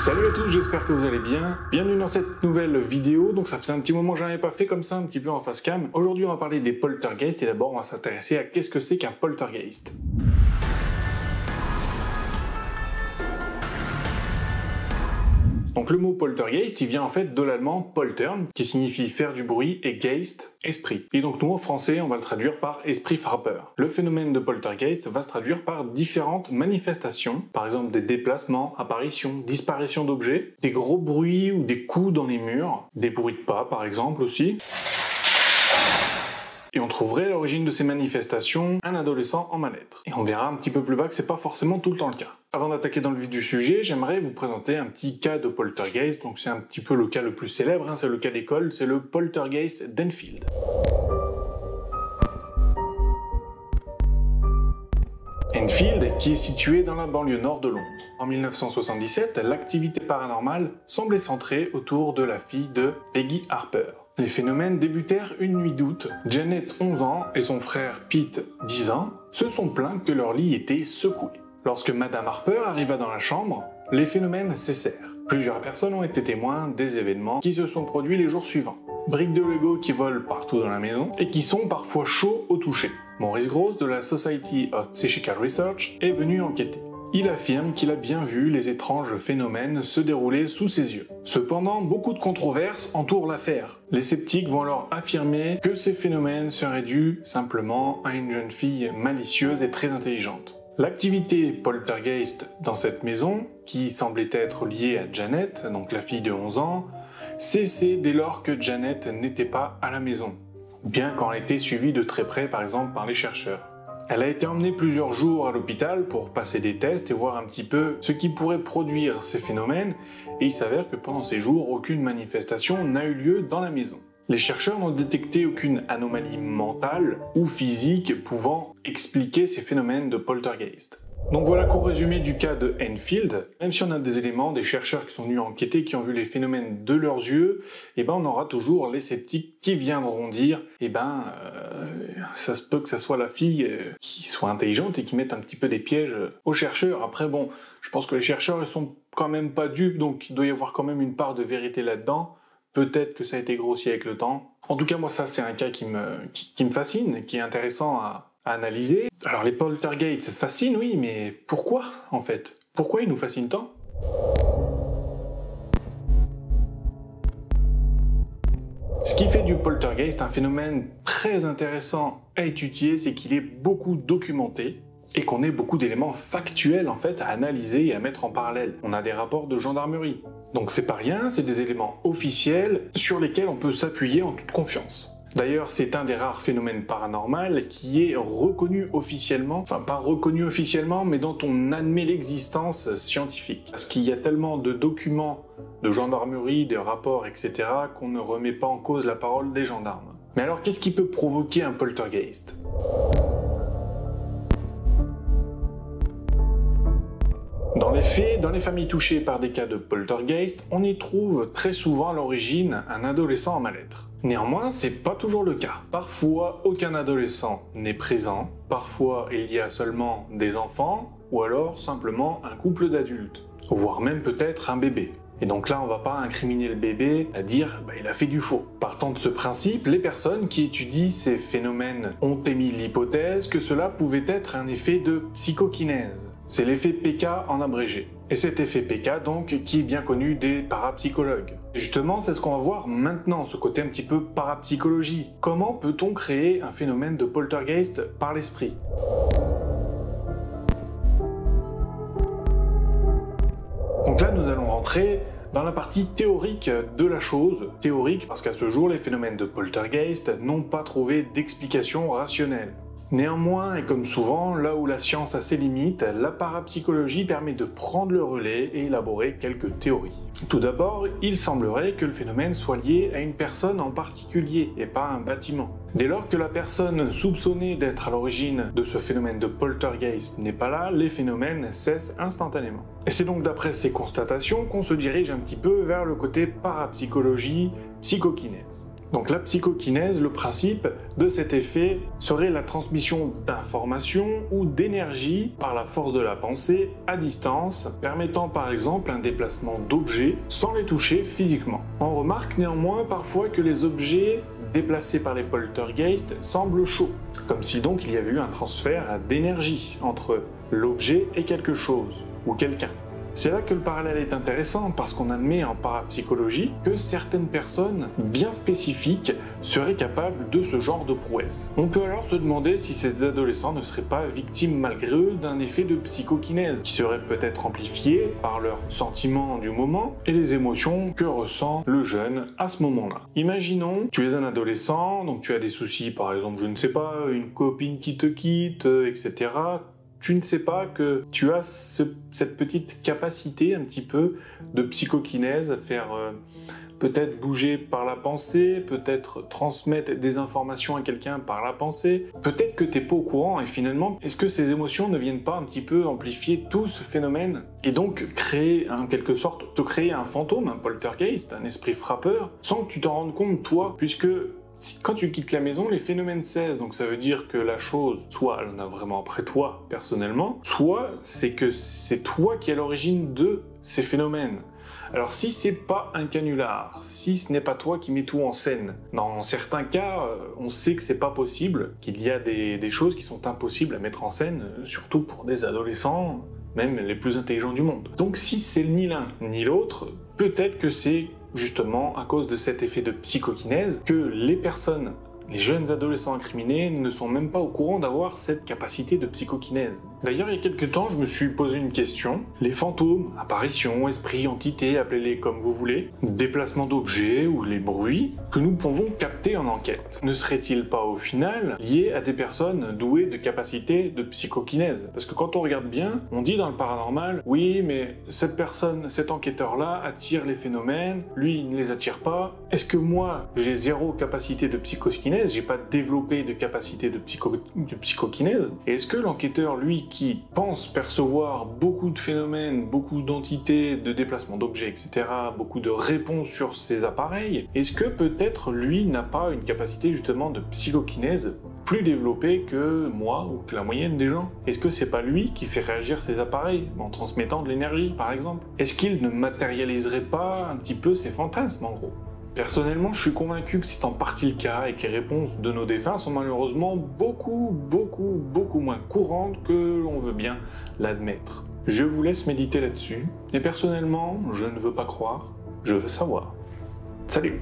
Salut à tous, j'espère que vous allez bien. Bienvenue dans cette nouvelle vidéo. Donc ça faisait un petit moment que j'en avais pas fait comme ça, un petit peu en face cam. Aujourd'hui on va parler des poltergeists et d'abord on va s'intéresser à qu'est-ce que c'est qu'un poltergeist. Donc le mot poltergeist, il vient en fait de l'allemand poltern, qui signifie faire du bruit, et geist, esprit. Et donc nous en français, on va le traduire par esprit frappeur. Le phénomène de poltergeist va se traduire par différentes manifestations, par exemple des déplacements, apparitions, disparitions d'objets, des gros bruits ou des coups dans les murs, des bruits de pas par exemple aussi. Et on trouverait à l'origine de ces manifestations un adolescent en mal-être. Et on verra un petit peu plus bas que c'est pas forcément tout le temps le cas. Avant d'attaquer dans le vif du sujet, j'aimerais vous présenter un petit cas de poltergeist. Donc c'est un petit peu le cas le plus célèbre, c'est le cas d'école, c'est le poltergeist d'Enfield. Enfield, qui est situé dans la banlieue nord de Londres. En 1977, l'activité paranormale semblait centrée autour de la fille de Peggy Harper. Les phénomènes débutèrent une nuit d'août. Janet, 11 ans, et son frère Pete, 10 ans, se sont plaints que leur lit était secoué. Lorsque Madame Harper arriva dans la chambre, les phénomènes cessèrent. Plusieurs personnes ont été témoins des événements qui se sont produits les jours suivants. Briques de Lego qui volent partout dans la maison et qui sont parfois chauds au toucher. Maurice Grosse de la Society of Psychical Research est venu enquêter. Il affirme qu'il a bien vu les étranges phénomènes se dérouler sous ses yeux. Cependant, beaucoup de controverses entourent l'affaire. Les sceptiques vont alors affirmer que ces phénomènes seraient dus simplement à une jeune fille malicieuse et très intelligente. L'activité poltergeist dans cette maison, qui semblait être liée à Janet, donc la fille de 11 ans, cessait dès lors que Janet n'était pas à la maison, bien qu'en elle était suivie de très près par exemple par les chercheurs. Elle a été emmenée plusieurs jours à l'hôpital pour passer des tests et voir un petit peu ce qui pourrait produire ces phénomènes, et il s'avère que pendant ces jours, aucune manifestation n'a eu lieu dans la maison. Les chercheurs n'ont détecté aucune anomalie mentale ou physique pouvant expliquer ces phénomènes de poltergeist. Donc voilà court résumé du cas de Enfield. Même si on a des éléments, des chercheurs qui sont venus enquêter, qui ont vu les phénomènes de leurs yeux, on aura toujours les sceptiques qui viendront dire ça se peut que ça soit la fille qui soit intelligente et qui mette un petit peu des pièges aux chercheurs. Après bon, je pense que les chercheurs ils sont quand même pas dupes, donc il doit y avoir quand même une part de vérité là-dedans. Peut-être que ça a été grossi avec le temps. En tout cas, moi, ça, c'est un cas qui me fascine, qui est intéressant à analyser. Alors, les poltergeists fascinent, oui, mais pourquoi, en fait? Pourquoi ils nous fascinent tant? Ce qui fait du poltergeist un phénomène très intéressant à étudier, c'est qu'il est beaucoup documenté et qu'on ait beaucoup d'éléments factuels, en fait, à analyser et à mettre en parallèle. On a des rapports de gendarmerie. Donc c'est pas rien, c'est des éléments officiels sur lesquels on peut s'appuyer en toute confiance. D'ailleurs, c'est un des rares phénomènes paranormaux qui est reconnu officiellement, enfin pas reconnu officiellement, mais dont on admet l'existence scientifique. Parce qu'il y a tellement de documents de gendarmerie, de rapports, etc., qu'on ne remet pas en cause la parole des gendarmes. Mais alors, qu'est-ce qui peut provoquer un poltergeist ? Dans les faits, dans les familles touchées par des cas de poltergeist, on y trouve très souvent à l'origine un adolescent en mal-être. Néanmoins, c'est pas toujours le cas. Parfois, aucun adolescent n'est présent, parfois il y a seulement des enfants, ou alors simplement un couple d'adultes, voire même peut-être un bébé. Et donc là, on va pas incriminer le bébé à dire il a fait du faux. Partant de ce principe, les personnes qui étudient ces phénomènes ont émis l'hypothèse que cela pouvait être un effet de psychokinèse. C'est l'effet PK en abrégé. Et cet effet PK, donc, qui est bien connu des parapsychologues. Et justement, c'est ce qu'on va voir maintenant, ce côté un petit peu parapsychologie. Comment peut-on créer un phénomène de poltergeist par l'esprit ? Donc là, nous allons rentrer dans la partie théorique de la chose. Théorique parce qu'à ce jour, les phénomènes de poltergeist n'ont pas trouvé d'explication rationnelle. Néanmoins, et comme souvent, là où la science a ses limites, la parapsychologie permet de prendre le relais et élaborer quelques théories. Tout d'abord, il semblerait que le phénomène soit lié à une personne en particulier et pas à un bâtiment. Dès lors que la personne soupçonnée d'être à l'origine de ce phénomène de poltergeist n'est pas là, les phénomènes cessent instantanément. Et c'est donc d'après ces constatations qu'on se dirige un petit peu vers le côté parapsychologie, psychokinèse. Donc la psychokinèse, le principe de cet effet serait la transmission d'informations ou d'énergie par la force de la pensée à distance, permettant par exemple un déplacement d'objets sans les toucher physiquement. On remarque néanmoins parfois que les objets déplacés par les poltergeists semblent chauds, comme si donc il y avait eu un transfert d'énergie entre l'objet et quelque chose, ou quelqu'un. C'est là que le parallèle est intéressant parce qu'on admet en parapsychologie que certaines personnes bien spécifiques seraient capables de ce genre de prouesse. On peut alors se demander si ces adolescents ne seraient pas victimes malgré eux d'un effet de psychokinèse qui serait peut-être amplifié par leurs sentiments du moment et les émotions que ressent le jeune à ce moment-là. Imaginons, tu es un adolescent, donc tu as des soucis, par exemple, je ne sais pas, une copine qui te quitte, etc. Tu ne sais pas que tu as cette petite capacité un petit peu de psychokinèse à faire peut-être bouger par la pensée, peut-être transmettre des informations à quelqu'un par la pensée. Peut-être que tu n'es pas au courant et finalement, est-ce que ces émotions ne viennent pas un petit peu amplifier tout ce phénomène et donc créer en quelque sorte, te créer un fantôme, un poltergeist, un esprit frappeur, sans que tu t'en rendes compte toi, puisque quand tu quittes la maison, les phénomènes cessent, donc ça veut dire que la chose, soit elle en a vraiment après toi, personnellement, soit c'est que c'est toi qui es à l'origine de ces phénomènes. Alors si c'est pas un canular, si ce n'est pas toi qui mets tout en scène, dans certains cas, on sait que c'est pas possible, qu'il y a des choses qui sont impossibles à mettre en scène, surtout pour des adolescents, même les plus intelligents du monde. Donc si c'est ni l'un ni l'autre, peut-être que c'est justement à cause de cet effet de psychokinèse que les personnes, les jeunes adolescents incriminés ne sont même pas au courant d'avoir cette capacité de psychokinèse. D'ailleurs, il y a quelques temps, je me suis posé une question. Les fantômes, apparitions, esprits, entités, appelez-les comme vous voulez, déplacements d'objets ou les bruits que nous pouvons capter en enquête, ne seraient-ils pas au final liés à des personnes douées de capacités de psychokinèse? Parce que quand on regarde bien, on dit dans le paranormal, oui, mais cette personne, cet enquêteur-là attire les phénomènes, lui, il ne les attire pas. Est-ce que moi, j'ai zéro capacité de psychokinèse, j'ai pas développé de capacité de psychokinèse? Et est-ce que l'enquêteur, lui, qui pense percevoir beaucoup de phénomènes, beaucoup d'entités, de déplacements d'objets, etc., beaucoup de réponses sur ces appareils, est-ce que peut-être lui n'a pas une capacité justement de psychokinèse plus développée que moi ou que la moyenne des gens? Est-ce que c'est pas lui qui fait réagir ces appareils en transmettant de l'énergie par exemple? Est-ce qu'il ne matérialiserait pas un petit peu ses fantasmes en gros? Personnellement, je suis convaincu que c'est en partie le cas et que les réponses de nos défunts sont malheureusement beaucoup moins courantes que l'on veut bien l'admettre. Je vous laisse méditer là-dessus, et personnellement, je ne veux pas croire, je veux savoir. Salut!